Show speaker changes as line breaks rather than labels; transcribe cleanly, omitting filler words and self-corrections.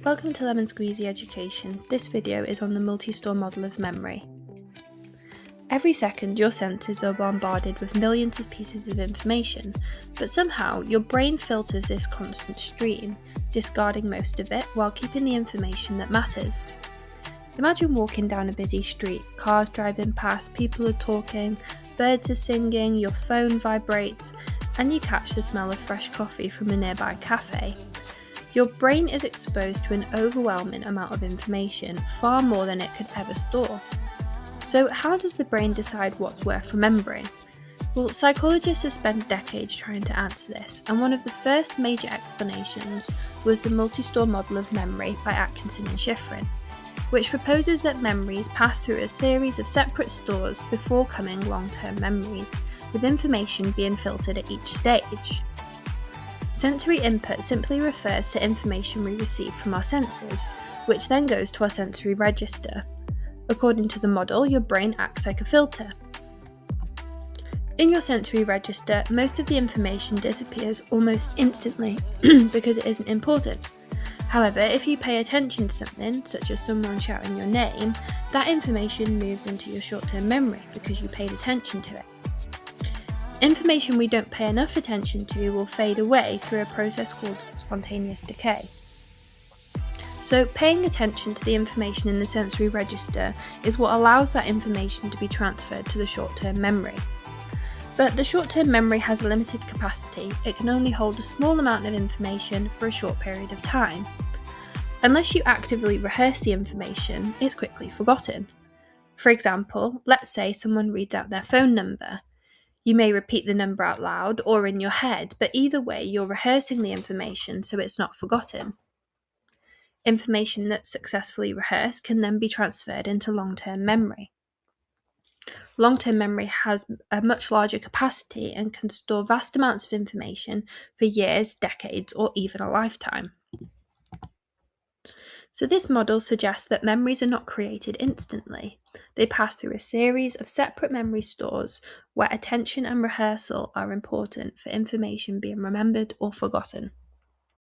Welcome to Lemon-Squeezy Education. This video is on the Multistore model of memory. Every second, your senses are bombarded with millions of pieces of information, but somehow your brain filters this constant stream, discarding most of it while keeping the information that matters. Imagine walking down a busy street, cars driving past, people are talking, birds are singing, your phone vibrates, and you catch the smell of fresh coffee from a nearby cafe. Your brain is exposed to an overwhelming amount of information, far more than it could ever store. So how does the brain decide what's worth remembering? Well, psychologists have spent decades trying to answer this, and one of the first major explanations was the Multistore model of memory by Atkinson and Shiffrin, which proposes that memories pass through a series of separate stores before becoming long-term memories, with information being filtered at each stage. Sensory input simply refers to information we receive from our senses, which then goes to our sensory register. According to the model, your brain acts like a filter. In your sensory register, most of the information disappears almost instantly because it isn't important. However, if you pay attention to something, such as someone shouting your name, that information moves into your short-term memory because you paid attention to it. Information we don't pay enough attention to will fade away through a process called spontaneous decay. So paying attention to the information in the sensory register is what allows that information to be transferred to the short-term memory. But the short-term memory has a limited capacity. It can only hold a small amount of information for a short period of time. Unless you actively rehearse the information, it's quickly forgotten. For example, let's say someone reads out their phone number. You may repeat the number out loud or in your head, but either way, you're rehearsing the information so it's not forgotten. Information that's successfully rehearsed can then be transferred into long-term memory. Long-term memory has a much larger capacity and can store vast amounts of information for years, decades, or even a lifetime. So this model suggests that memories are not created instantly. They pass through a series of separate memory stores where attention and rehearsal are important for information being remembered or forgotten.